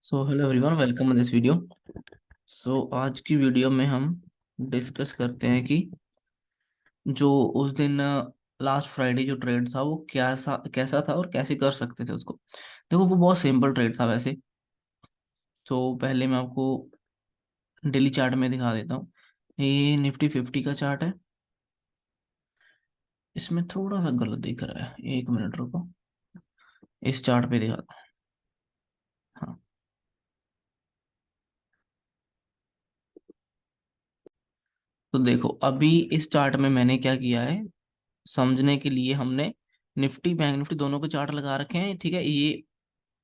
So hello everyone, welcome in this video. आज की video में हम डिस्कस करते हैं कि जो उस दिन लास्ट फ्राइडे जो ट्रेड था वो कैसा कैसा था और कैसे कर सकते थे उसको। देखो, वो बहुत सिंपल ट्रेड था वैसे। तो पहले मैं आपको डेली चार्ट में दिखा देता हूँ। ये निफ्टी 50 का चार्ट है। इसमें थोड़ा सा गलत दिख रहा है, एक मिनट रुको, इस चार्ट पे दिखाता हूँ। हाँ, तो देखो अभी इस चार्ट में मैंने क्या किया है, समझने के लिए हमने निफ्टी बैंक निफ्टी दोनों के चार्ट लगा रखे हैं। ठीक है, ये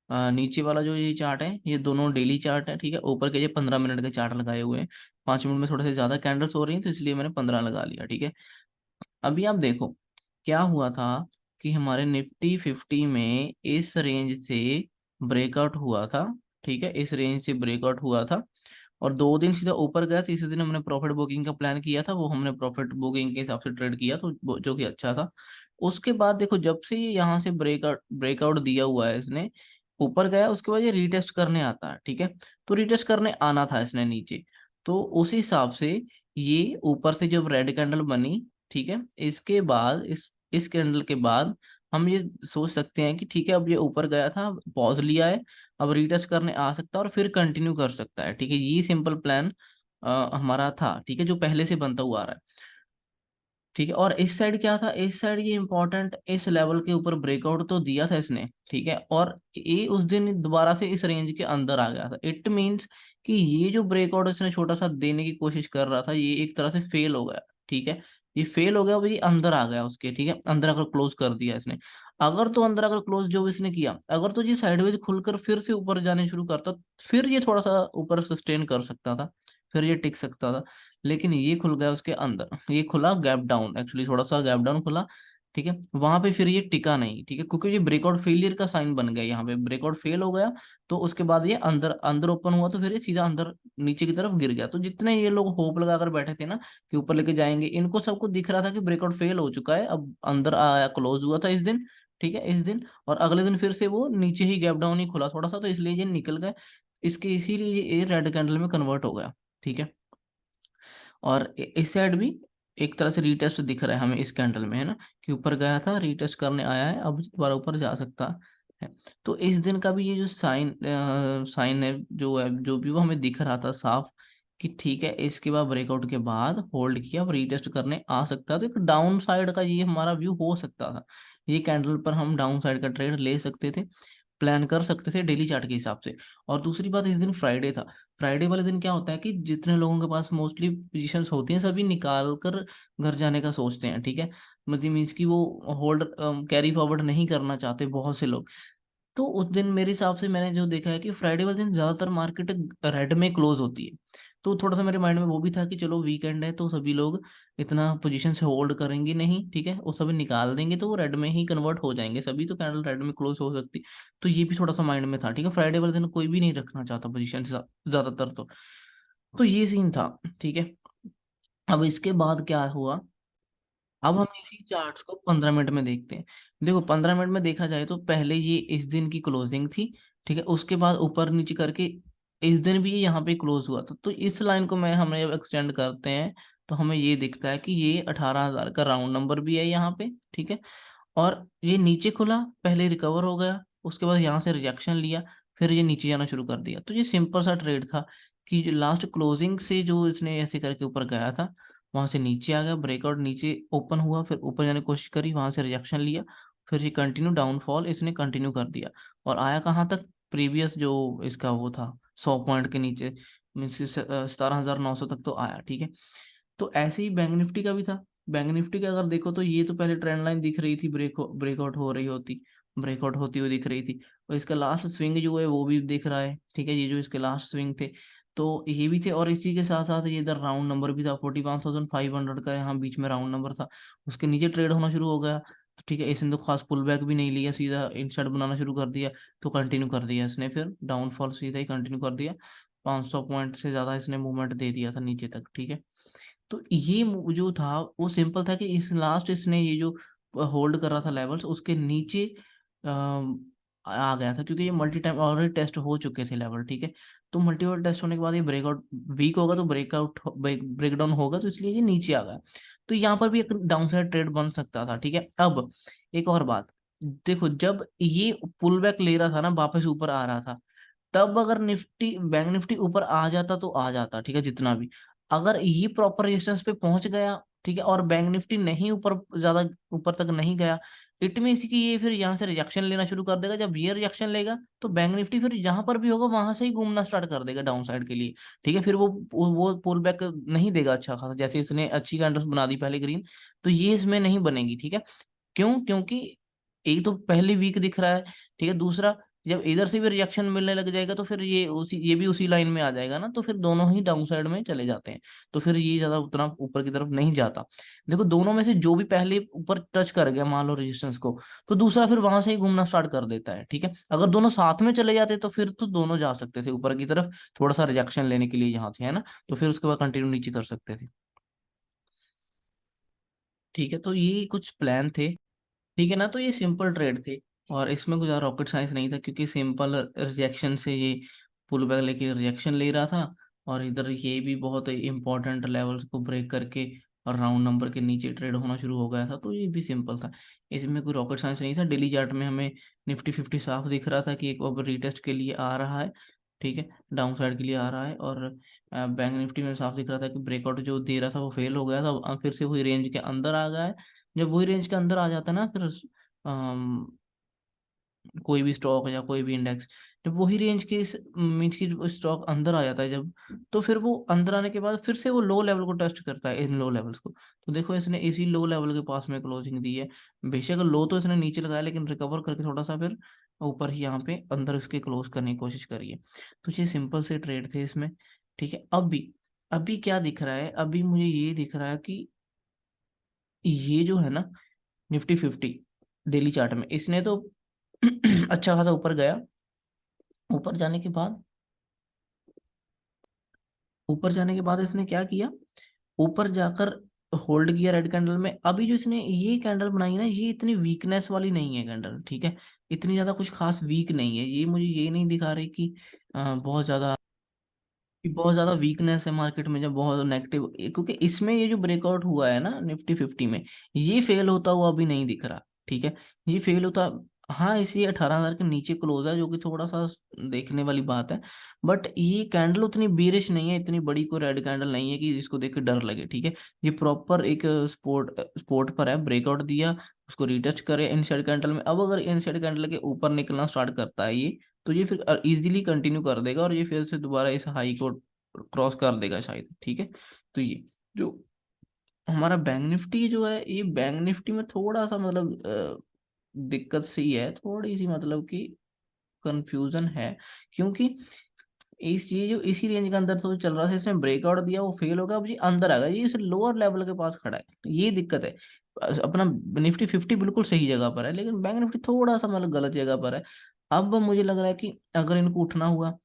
नीचे वाला जो ये चार्ट है ये दोनों डेली चार्ट है। ठीक है, ऊपर के ये 15 मिनट के चार्ट लगाए हुए हैं। 5 मिनट में थोड़े से ज्यादा कैंडल्स हो रही हैं तो इसलिए मैंने 15 लगा लिया। ठीक है, अभी आप देखो क्या हुआ था कि हमारे निफ्टी 50 में इस रेंज से ब्रेकआउट हुआ था। ठीक है, इस रेंज से ब्रेकआउट हुआ था और 2 दिन सीधा ऊपर गया। तीसरे दिन हमने प्रॉफिट बुकिंग का प्लान किया था, वो हमने प्रॉफिट बुकिंग के हिसाब से ट्रेड किया तो जो कि अच्छा था। उसके बाद देखो, जब से ये यहाँ से ब्रेकआउट ब्रेकआउट दिया हुआ है इसने, ऊपर गया, उसके बाद ये रीटेस्ट करने आता है। ठीक है, तो रीटेस्ट करने आना था इसने नीचे, तो उस हिसाब से ये ऊपर से जब रेड कैंडल बनी, ठीक है, इसके बाद इस कैंडल के बाद हम ये सोच सकते हैं कि ठीक है, अब ये ऊपर गया था, पॉज लिया है, अब रीटेस्ट करने आ सकता है और फिर कंटिन्यू कर सकता है। ठीक है, ये सिंपल प्लान हमारा था। ठीक है, जो पहले से बनता हुआ आ रहा है। ठीक है, और इस साइड क्या था, इस साइड ये इंपॉर्टेंट, इस लेवल के ऊपर ब्रेकआउट तो दिया था इसने। ठीक है, और ये उस दिन दोबारा से इस रेंज के अंदर आ गया था। इट मींस कि ये जो ब्रेकआउट इसने छोटा सा देने की कोशिश कर रहा था, ये एक तरह से फेल हो गया। ठीक है, ये फेल हो गया, अब ये अंदर आ गया उसके। ठीक है, अंदर आकर क्लोज कर दिया इसने। अगर तो अंदर आकर क्लोज जो इसने किया, अगर तो ये साइडवेज खुलकर फिर से ऊपर जाने शुरू करता, फिर ये थोड़ा सा ऊपर सस्टेन कर सकता था, फिर ये टिक सकता था। लेकिन ये खुल गया उसके अंदर, ये खुला गैप डाउन, एक्चुअली थोड़ा सा गैप डाउन खुला। ठीक है, वहां पे फिर ये टिका नहीं। ठीक है, क्योंकि ये ब्रेकआउट फेलियर का साइन बन गया, यहाँ पे ब्रेकआउट फेल हो गया। तो उसके बाद ये अंदर अंदर ओपन हुआ, तो फिर ये सीधा अंदर नीचे की तरफ गिर गया। तो जितने ये लोग होप लगाकर बैठे थे ना कि ऊपर लेके जाएंगे, इनको सबको दिख रहा था कि ब्रेकआउट फेल हो चुका है, अब अंदर आया, क्लोज हुआ था इस दिन। ठीक है, इस दिन और अगले दिन फिर से वो नीचे ही गैप डाउन ही खुला थोड़ा सा, तो इसलिए ये निकल गए इसके, इसीलिए ये रेड कैंडल में कन्वर्ट हो गया। ठीक है, और इस साइड भी एक तरह से रीटेस्ट दिख रहा है हमें इस कैंडल में, है ना, कि ऊपर गया था, रीटेस्ट करने आया है, अब दोबारा ऊपर जा सकता है। तो इस दिन का भी ये जो साइन है, जो है, जो भी वो हमें दिख रहा था साफ कि ठीक है, इसके बाद ब्रेकआउट के बाद होल्ड किया, अब रीटेस्ट करने आ सकता है। तो एक डाउन साइड का ये हमारा व्यू हो सकता था, ये कैंडल पर हम डाउन साइड का ट्रेड ले सकते थे, प्लान कर सकते थे डेली चार्ट के हिसाब से। और दूसरी बात, इस दिन फ्राइडे था। फ्राइडे वाले दिन क्या होता है कि जितने लोगों के पास मोस्टली पोजीशंस होती हैं, सभी निकाल कर घर जाने का सोचते हैं। ठीक है, मतलब मीन्स कि वो होल्ड कैरी फॉरवर्ड नहीं करना चाहते बहुत से लोग। तो उस दिन मेरे हिसाब से मैंने जो देखा है कि फ्राइडे वाले दिन ज्यादातर मार्केट रेड में क्लोज होती है। तो थोड़ा सा मेरे माइंड में वो भी था कि चलो वीकेंड है तो सभी लोग इतना पोजीशन से होल्ड करेंगे नहीं। ठीक है, वो सभी निकाल देंगे तो वो रेड में ही कन्वर्ट हो जाएंगे सभी, तो कैंडल रेड में क्लोज हो सकती। तो ये भी थोड़ा सा माइंड में था। ठीक है, फ्राइडे वाले दिन कोई भी नहीं रखना चाहता पोजीशन ज्यादातर तो ये सीन था। ठीक है, अब इसके बाद क्या हुआ, अब हम इसी चार्ट्स को 15 मिनट में देखते हैं। देखो, 15 मिनट में देखा जाए तो पहले ये इस दिन की क्लोजिंग थी। ठीक है, उसके बाद ऊपर नीचे करके इस दिन भी ये यहाँ पे क्लोज हुआ था। तो इस लाइन को मैं हमें जब एक्सटेंड करते हैं तो हमें ये दिखता है कि ये 18,000 का राउंड नंबर भी है यहाँ पे। ठीक है, और ये नीचे खुला, पहले रिकवर हो गया, उसके बाद यहाँ से रिजेक्शन लिया, फिर ये नीचे जाना शुरू कर दिया। तो ये सिंपल सा ट्रेड था कि जो लास्ट क्लोजिंग से जो इसने ऐसे करके ऊपर गया था, वहां से नीचे आ गया, ब्रेकआउट नीचे ओपन हुआ, फिर ऊपर जाने की कोशिश करी, वहां से रिजेक्शन लिया, फिर ये कंटिन्यू डाउनफॉल इसने कंटिन्यू कर दिया और आया कहाँ तक, प्रीवियस जो इसका वो था 100 पॉइंट के नीचे, मीन्स 17,900 तक तो आया। ठीक है, तो ऐसे ही बैंक निफ्टी का भी था। बैंक निफ्टी का अगर देखो तो ये तो पहले ट्रेंड लाइन दिख रही थी, ब्रेकआउट हो रही होती, ब्रेकआउट होती हुई दिख रही थी, और इसका लास्ट स्विंग जो है वो भी दिख रहा है। ठीक है, ये जो इसके लास्ट स्विंग थे तो ये भी थे, और इसी के साथ साथ ये इधर राउंड नंबर भी था 41,500 का, यहाँ बीच में राउंड नंबर था, उसके नीचे ट्रेड होना शुरू हो गया। तो ठीक है, इसने तो खास पुल बैक भी नहीं लिया, सीधा इंसर्ट बनाना शुरू कर दिया, तो कंटिन्यू कर दिया इसने, फिर डाउनफॉल सीधा ही कंटिन्यू कर दिया। 500 पॉइंट से ज्यादा इसने मूवमेंट दे दिया था नीचे तक। ठीक है, तो ये जो था वो सिंपल था कि इस लास्ट इसने ये जो होल्ड कर रहा था लेवल्स, उसके नीचे आ गया था, क्योंकि ये मल्टी टाइम ऑलरेडी टेस्ट हो चुके थे लेवल, ठीक है। तो मल्टीपल टेस्ट होने के बाद ये ब्रेकआउट वीक होगा, तो ब्रेकआउट ब्रेकडाउन होगा, तो इसलिए ये नीचे आ गया। तो यहाँ पर भी एक डाउन साइड ट्रेड बन सकता था, ठीक है। अब एक और बात, देखो जब ये पुल बैक ले रहा था ना, वापस ऊपर आ रहा था, तब अगर निफ्टी बैंक निफ्टी ऊपर आ जाता तो आ जाता, ठीक है, जितना भी। अगर ये प्रॉपर रेजिस्टेंस पे पहुंच गया, ठीक है, और बैंक निफ्टी नहीं ऊपर, ज्यादा ऊपर तक नहीं गया, इट मीन्स कि ये फिर यहाँ से रिजेक्शन लेना शुरू कर देगा। जब ये रिजेक्शन लेगा तो बैंक निफ्टी फिर जहां पर भी होगा वहां से ही घूमना स्टार्ट कर देगा डाउन साइड के लिए, ठीक है। फिर वो पुल बैक नहीं देगा अच्छा खासा, जैसे इसने अच्छी कैंडल्स बना दी पहले ग्रीन, तो ये इसमें नहीं बनेगी, ठीक है। क्यों? क्योंकि एक तो पहली वीक दिख रहा है, ठीक है, दूसरा जब इधर से भी रिएक्शन मिलने लग जाएगा तो फिर ये भी उसी लाइन में आ जाएगा ना, तो फिर दोनों ही डाउन साइड में चले जाते हैं। तो फिर ये ज्यादा उतना ऊपर की तरफ नहीं जाता। देखो दोनों में से जो भी पहले ऊपर टच कर गया मान लो रेजिस्टेंस को, तो दूसरा फिर वहां से ही घूमना स्टार्ट कर देता है, ठीक है। अगर दोनों साथ में चले जाते तो फिर तो दोनों जा सकते थे ऊपर की तरफ, थोड़ा सा रिजेक्शन लेने के लिए यहाँ से, है ना। तो फिर उसके बाद कंटिन्यू नीचे कर सकते थे, ठीक है। तो ये कुछ प्लान थे, ठीक है ना। तो ये सिंपल ट्रेड थे, और इसमें कुछ रॉकेट साइंस नहीं था, क्योंकि सिंपल रिजेक्शन से ये पुल बैक लेके रिजेक्शन ले रहा था, और इधर ये भी बहुत इंपॉर्टेंट लेवल्स को ब्रेक करके और राउंड नंबर के नीचे ट्रेड होना शुरू हो गया था। तो ये भी सिंपल था, इसमें कोई रॉकेट साइंस नहीं था। डेली चार्ट में हमें निफ्टी 50 साफ दिख रहा था कि एक बार रिटेस्ट के लिए आ रहा है, ठीक है, डाउन साइड के लिए आ रहा है। और बैंक निफ्टी में साफ दिख रहा था कि ब्रेकआउट जो दे रहा था वो फेल हो गया था, अब फिर से वही रेंज के अंदर आ गया है। जब वही रेंज के अंदर आ जाता है ना, फिर कोई भी स्टॉक या कोई भी इंडेक्स, जब वही रेंज के मीन्स की स्टॉक अंदर आ जाता है जब, तो फिर वो अंदर आने के बाद फिर से वो लो लेवल को टेस्ट करता है, इन लो लेवल्स को। तो देखो इसने इसी लो लेवल के पास में क्लोजिंग दी है, बेशक लो तो इसने नीचे लगाया, लेकिन रिकवर करके थोड़ा सा फिर ऊपर ही यहाँ पे अंदर उसके क्लोज करने की कोशिश करी है। तो ये सिंपल से ट्रेड थे इसमें, ठीक है। अभी अभी क्या दिख रहा है, अभी मुझे ये दिख रहा है कि ये जो है ना निफ्टी 50 डेली चार्ट में, इसने तो अच्छा खासा ऊपर गया। ऊपर जाने के बाद, ऊपर जाने के बाद इसने क्या किया, ऊपर जाकर होल्ड किया रेड कैंडल में। अभी जो इसने ये कैंडल बनाई ना, ये इतनी वीकनेस वाली नहीं है कैंडल, ठीक है। इतनी ज्यादा कुछ खास वीक नहीं है ये, मुझे ये नहीं दिखा रही कि बहुत ज्यादा, कि बहुत ज्यादा वीकनेस है मार्केट में, जब बहुत नेगेटिव, क्योंकि इसमें ये जो ब्रेकआउट हुआ है ना निफ्टी 50 में, ये फेल होता हुआ अभी नहीं दिख रहा, ठीक है। ये फेल होता, हाँ इसी 18,000 के नीचे क्लोज है, जो कि थोड़ा सा देखने वाली बात है। बट ये कैंडल उतनी बीरिश नहीं है, इतनी बड़ी कोई रेड कैंडल नहीं है कि जिसको देख के डर लगे, ठीक है। ये प्रॉपर एक स्पोर्ट पर है, ब्रेकआउट दिया, उसको रिटच करे इनसाइड कैंडल में। अब अगर इनसाइड कैंडल के ऊपर निकलना स्टार्ट करता है ये, तो ये फिर इजीली कंटिन्यू कर देगा, और ये फिर से दोबारा इस हाई को क्रॉस कर देगा शायद, ठीक है। तो ये जो हमारा बैंक निफ्टी जो है, ये बैंक निफ्टी में थोड़ा सा मतलब दिक्कत सी है, थोड़ी सी मतलब कि कंफ्यूजन है। क्योंकि इस ये जो इसी रेंज के अंदर तो चल रहा था, इसमें ब्रेकआउट दिया, वो फेल होगा, अब ये अंदर आ गया, ये इस लोअर लेवल के पास खड़ा है, ये दिक्कत है। अपना निफ्टी 50 बिल्कुल सही जगह पर है, लेकिन बैंक निफ्टी थोड़ा सा मतलब गलत जगह पर है। अब मुझे लग रहा है कि अगर इनको उठना हुआ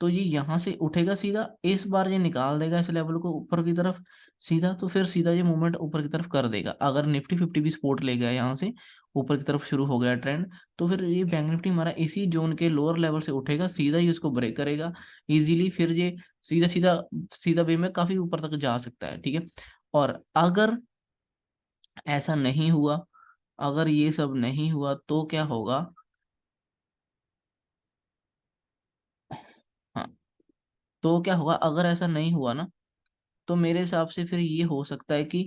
तो ये यहाँ से उठेगा सीधा, इस बार ये निकाल देगा इस लेवल को ऊपर की तरफ सीधा, तो फिर सीधा ये मूवमेंट ऊपर की तरफ कर देगा। अगर निफ्टी 50 भी सपोर्ट ले गया यहाँ से, ऊपर की तरफ शुरू हो गया ट्रेंड, तो फिर ये बैंक निफ्टी हमारा इसी जोन के लोअर लेवल से उठेगा, सीधा ही उसको ब्रेक करेगा इजीली, फिर ये सीधा सीधा सीधा वे में काफी ऊपर तक जा सकता है, ठीक है। और अगर ऐसा नहीं हुआ, अगर ये सब नहीं हुआ तो क्या होगा, हाँ, तो क्या होगा अगर ऐसा नहीं हुआ ना, तो मेरे हिसाब से फिर ये हो सकता है कि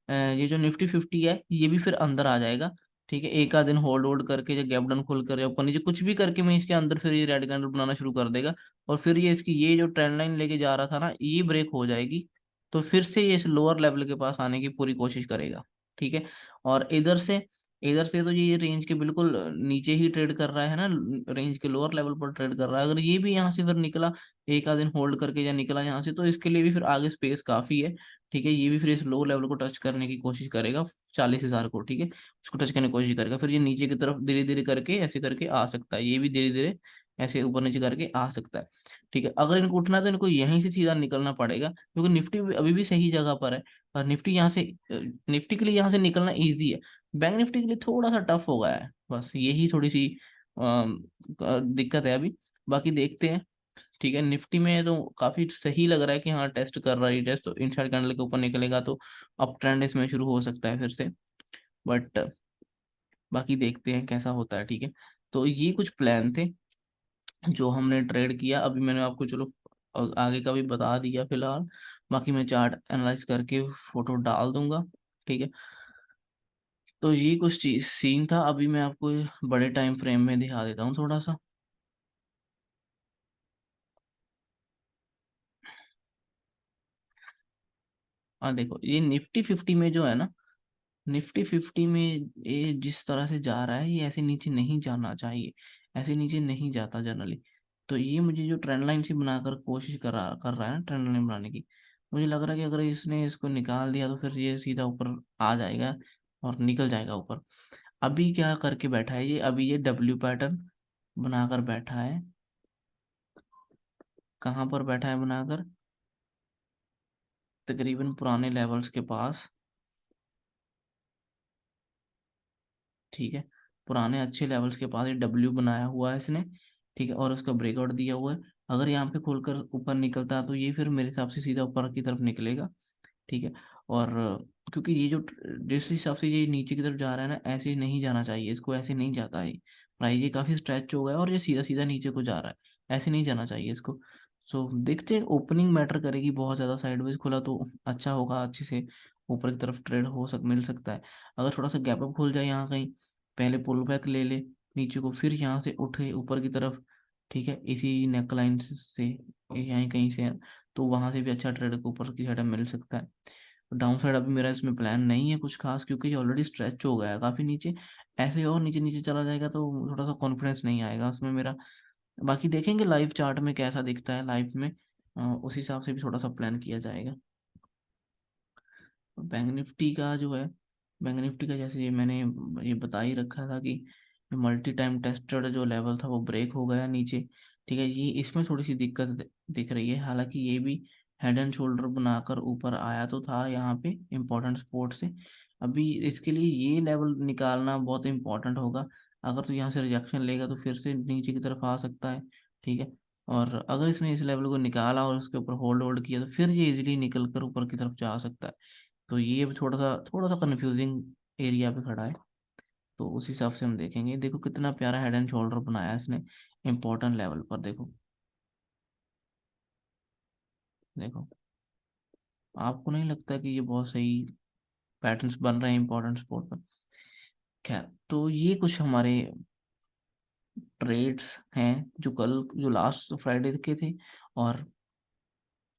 ये जो निफ्टी 50 है ये भी फिर अंदर आ जाएगा, ठीक है। एक आध दिन होल्ड होल्ड करके, या गैप डाउन खोल कर या ऊपर नीचे कुछ भी करके, मैं इसके अंदर फिर ये रेड कैंडल बनाना शुरू कर देगा, और फिर ये इसकी ये जो ट्रेंड लाइन लेके जा रहा था ना, ये ब्रेक हो जाएगी। तो फिर से ये इस लोअर लेवल के पास आने की पूरी कोशिश करेगा, ठीक है। और इधर से तो ये रेंज के बिल्कुल नीचे ही ट्रेड कर रहा है ना, रेंज के लोअर लेवल पर ट्रेड कर रहा है। अगर ये भी यहाँ से फिर निकला एक आध दिन होल्ड करके या निकला यहाँ से, तो इसके लिए भी फिर आगे स्पेस काफी है, ठीक है। ये भी फिर इस लो लेवल को टच करने की कोशिश करेगा, 40,000 को, ठीक है, उसको टच करने की कोशिश करेगा। फिर ये नीचे की तरफ धीरे धीरे करके ऐसे करके आ सकता है, ये भी धीरे धीरे ऐसे ऊपर नीचे करके आ सकता है, ठीक है। अगर इनको उठना है तो इनको यहीं से सीधा निकलना पड़ेगा, क्योंकि निफ्टी अभी भी सही जगह पर है, और निफ्टी यहाँ से निफ्टी के लिए यहाँ से निकलना ईजी है। बैंक निफ्टी के लिए थोड़ा सा टफ हो गया है, बस यही थोड़ी सी दिक्कत है अभी। बाकी देखते हैं। ठीक है, निफ्टी में तो काफी सही लग रहा है कि हाँ टेस्ट कर रहा है, टेस्ट तो इनसाइड कैंडल के ऊपर निकलेगा तो अप ट्रेंड इसमें शुरू हो सकता है फिर से। बट बाकी देखते हैं कैसा होता है। ठीक है, तो ये कुछ प्लान थे जो हमने ट्रेड किया। अभी मैंने आपको चलो आगे का भी बता दिया फिलहाल। बाकी मैं चार्ट एनालाइज करके फोटो डाल दूंगा। ठीक है, तो ये कुछ चीज सीन था। अभी मैं आपको बड़े टाइम फ्रेम में दिखा देता हूँ थोड़ा सा। हाँ देखो, ये निफ्टी 50 में जो है ना, निफ्टी 50 में ये जिस तरह से जा रहा है, ये ऐसे नीचे नहीं जाना चाहिए। ऐसे नीचे नहीं जाता जनरली। तो ये मुझे जो ट्रेंड लाइन से बनाकर कोशिश कर रहा है ना ट्रेंड लाइन बनाने की, मुझे लग रहा है कि अगर इसने इसको निकाल दिया तो फिर ये सीधा ऊपर आ जाएगा और निकल जाएगा ऊपर। अभी क्या करके बैठा है ये, अभी ये डब्ल्यू पैटर्न बनाकर बैठा है। कहाँ पर बैठा है बनाकर? तकरीबन पुराने लेवल्स के पास। ठीक है, पुराने अच्छे लेवल्स के पास ये डब्ल्यू बनाया हुआ है इसने। ठीक है, और उसका ब्रेकआउट दिया हुआ है। अगर यहाँ पे खुलकर ऊपर निकलता है तो ये फिर मेरे हिसाब से सीधा ऊपर की तरफ निकलेगा। ठीक है, और क्योंकि ये जो जिस हिसाब से ये नीचे की तरफ जा रहा है ना, ऐसे नहीं जाना चाहिए इसको, ऐसे नहीं जाता है। प्राइस ये काफी स्ट्रेच हो गया है और ये सीधा सीधा नीचे को जा रहा है, ऐसे नहीं जाना चाहिए इसको। सो देखते हैं, ओपनिंग मैटर करेगी। बहुत ज्यादा साइडवेज खुला तो अच्छा होगा, अच्छे से ऊपर की तरफ ट्रेड मिल सकता है। अगर थोड़ा सा गैप अप खुल जाए यहाँ कहीं, पहले पुल बैक ले ले नीचे को, फिर यहाँ से उठे ऊपर की तरफ। ठीक है, इसी नेक लाइन से यहाँ कहीं से, तो वहां से भी अच्छा ट्रेड को ऊपर की साइड मिल सकता है। डाउन साइड अभी मेरा इसमें प्लान नहीं है कुछ खास, क्योंकि ये ऑलरेडी स्ट्रेच हो गया है काफी नीचे। ऐसे और नीचे नीचे चला जाएगा तो थोड़ा सा कॉन्फिडेंस नहीं आएगा उसमें मेरा। बाकी देखेंगे लाइव चार्ट में कैसा दिखता है लाइव में, उस हिसाब से भी थोड़ा सा प्लान किया जाएगा। बैंक निफ्टी का जो है, बैंक निफ्टी का जैसे ये मैंने ये बता ही रखा था कि मल्टी टाइम टेस्टेड जो लेवल था वो ब्रेक हो गया नीचे। ठीक है, ये इसमें थोड़ी सी दिक्कत दिख रही है। हालांकि ये भी हेड एंड शोल्डर बनाकर ऊपर आया तो था यहाँ पे इम्पोर्टेंट सपोर्ट से। अभी इसके लिए ये लेवल निकालना बहुत इंपॉर्टेंट होगा। अगर तो यहाँ से रिजेक्शन लेगा तो फिर से नीचे की तरफ आ सकता है। ठीक है, और अगर इसने इस लेवल को निकाला और उसके ऊपर होल्ड होल्ड किया तो फिर ये इजीली निकल कर ऊपर की तरफ जा सकता है। तो ये भी थोड़ा सा कंफ्यूजिंग एरिया पे खड़ा है। तो उस हिसाब से हम देखेंगे। देखो कितना प्यारा हेड एंड शोल्डर बनाया है इसने इंपॉर्टेंट लेवल पर। देखो, देखो, आपको नहीं लगता कि ये बहुत सही पैटर्न्स बन रहे हैं इंपॉर्टेंट स्पॉट पर? खैर, तो ये कुछ हमारे ट्रेड्स हैं जो कल, जो लास्ट फ्राइडे के थे, और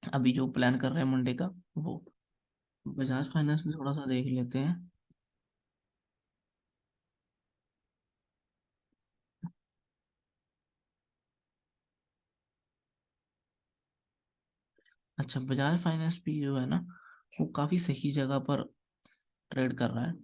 अभी जो प्लान कर रहे हैं मंडे का वो। बजाज फाइनेंस में थोड़ा सा देख लेते हैं। अच्छा, बजाज फाइनेंस भी जो है ना, वो काफी सही जगह पर ट्रेड कर रहा है।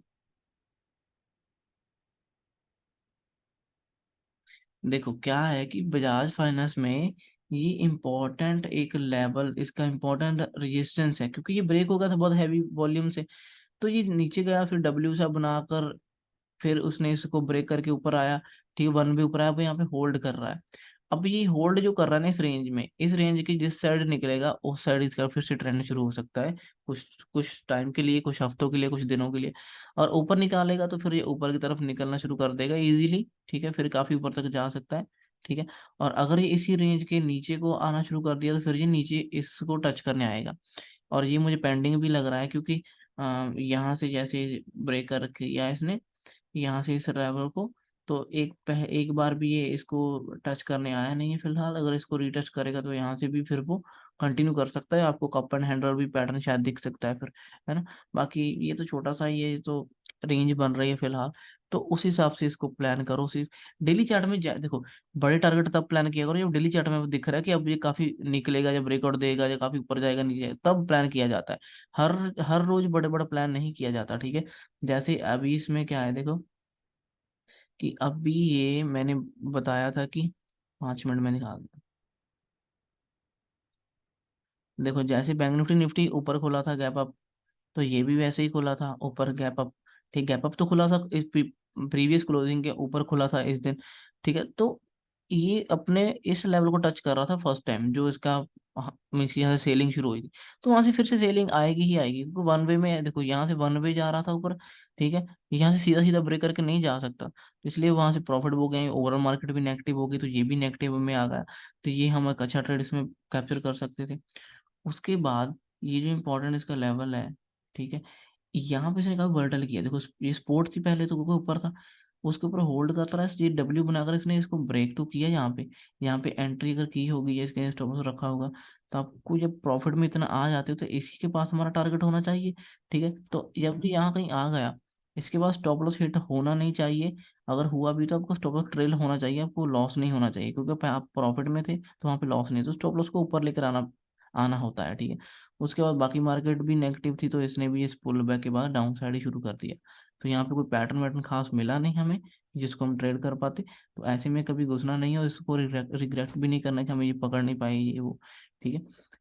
देखो क्या है कि बजाज फाइनेंस में ये इम्पोर्टेंट एक लेवल, इसका इम्पोर्टेंट रेजिस्टेंस है, क्योंकि ये ब्रेक हो गया था बहुत हैवी वॉल्यूम से। तो ये नीचे गया, फिर डब्ल्यू सा बनाकर फिर उसने इसको ब्रेक करके ऊपर आया। ठीक है, वन भी ऊपर आया, अब यहाँ पे होल्ड कर रहा है। अब ये होल्ड जो कर रहा है ना इस रेंज में, इस रेंज की जिस साइड निकलेगा उस साइड इसका फिर से ट्रेंड शुरू हो सकता है। कुछ कुछ टाइम के लिए, कुछ हफ्तों के लिए, कुछ दिनों के लिए। और ऊपर निकालेगा तो फिर ये ऊपर की तरफ निकलना शुरू कर देगा इजीली। ठीक है, फिर काफी ऊपर तक जा सकता है। ठीक है, और अगर ये इसी रेंज के नीचे को आना शुरू कर दिया तो फिर ये नीचे इसको टच करने आएगा। और ये मुझे पेंडिंग भी लग रहा है, क्योंकि यहाँ से जैसे ब्रेक कर किया इसने, यहाँ से इस ड्राइवर को, तो एक बार भी ये इसको टच करने आया नहीं है फिलहाल। अगर इसको रीटच करेगा तो यहाँ से भी फिर वो कंटिन्यू कर सकता है। आपको कप एंड हैंडल भी पैटर्न शायद दिख सकता है फिर, है ना। बाकी ये तो छोटा सा ही है, ये तो रेंज बन रही है फिलहाल। तो उस हिसाब से इसको प्लान करो। उसी डेली चार्ट में देखो, बड़े टारगेट तब प्लान किया करो जब डेली चार्ट में दिख रहा है कि अब ये काफी निकलेगा, जब ब्रेकआउट देगा, जब काफी ऊपर जाएगा नीचे जाएगा, तब प्लान किया जाता है। हर हर रोज बड़े बड़ा प्लान नहीं किया जाता। ठीक है, जैसे अभी इसमें क्या है देखो, कि अभी ये मैंने बताया था कि 5 मिनट में दिखा दूँ। देखो जैसे बैंक निफ्टी निफ्टी ऊपर खुला था गैप अप, तो ये भी वैसे ही खुला था ऊपर गैप अप। ठीक, गैप अप तो खुला था इस प्रीवियस क्लोजिंग के ऊपर खुला था इस दिन। ठीक है, तो ये अपने इस लेवल को टच कर रहा था फर्स्ट टाइम जो इसका मीन्स की यहाँ से सेलिंग शुरू हुई थी। तो वहां से फिर से सेलिंग आएगी ही आएगी, क्योंकि वन वे में है, देखो यहाँ से वन वे जा रहा था ऊपर, ठीक है, यहाँ से सीधा सीधा ब्रेक करके नहीं जा सकता, तो इसलिए वहां से प्रॉफिट हो गए, ओवरऑल मार्केट भी नेगेटिव हो गई, तो ये भी नेगेटिव में आ गया। तो ये हम एक अच्छा ट्रेड इसमें कैप्चर कर सकते थे। उसके बाद ये जो इम्पोर्टेंट इसका लेवल है, ठीक है, यहाँ पे इसने काफी वर्टल किया, देखो ये स्पोर्ट थी पहले तो, क्योंकि ऊपर था, उसके ऊपर होल्ड करता रहा, ये डब्ल्यू बनाकर इसने इसको ब्रेक तो किया यहाँ पे एंट्री अगर की होगी या इसके स्टॉप लॉस रखा होगा, तो आपको जब प्रॉफिट में इतना आ जाते हो तो इसी के पास हमारा टारगेट होना चाहिए। ठीक है, तो जब भी यहाँ कहीं आ गया, इसके पास स्टॉप लॉस हिट होना नहीं चाहिए, अगर हुआ भी तो आपको स्टॉप लॉस ट्रेल होना चाहिए, आपको लॉस नहीं होना चाहिए, क्योंकि आप प्रॉफिट में थे तो वहाँ पे लॉस नहीं, तो स्टॉप लॉस को ऊपर लेकर आना आना होता है। ठीक है, उसके बाद बाकी मार्केट भी नेगेटिव थी, तो इसने भी इस पुल बैक के बाद डाउन साइड ही शुरू कर दिया। तो यहाँ पे कोई पैटर्न वैटर्न खास मिला नहीं हमें जिसको हम ट्रेड कर पाते। तो ऐसे में कभी घुसना नहीं है, और इसको रिग्रेट भी नहीं करना कि हमें ये पकड़ नहीं पाए ये वो। ठीक है,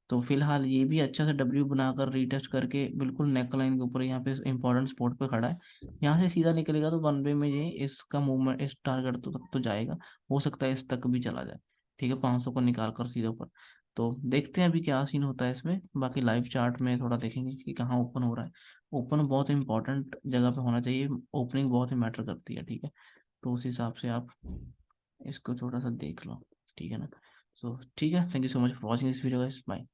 तो फिलहाल ये भी अच्छा सा डब्ल्यू बनाकर रीटेस्ट करके बिल्कुल नेक लाइन के ऊपर यहाँ पे इंपॉर्टेंट स्पॉट पे खड़ा है। यहाँ से सीधा निकलेगा तो वन वे में ये इसका मूवमेंट इस टारगेट तो तक तो जाएगा, हो सकता है इस तक भी चला जाए। ठीक है, 500 को निकाल कर सीधे ऊपर। तो देखते हैं अभी क्या सीन होता है इसमें, बाकी लाइव चार्ट में थोड़ा देखेंगे कि कहाँ ओपन हो रहा है। ओपन बहुत इंपॉर्टेंट जगह पे होना चाहिए, ओपनिंग बहुत ही मैटर करती है। ठीक है, तो उस हिसाब से आप इसको थोड़ा सा देख लो। ठीक है ना, सो ठीक है, thank you so much for watching this video guys, bye.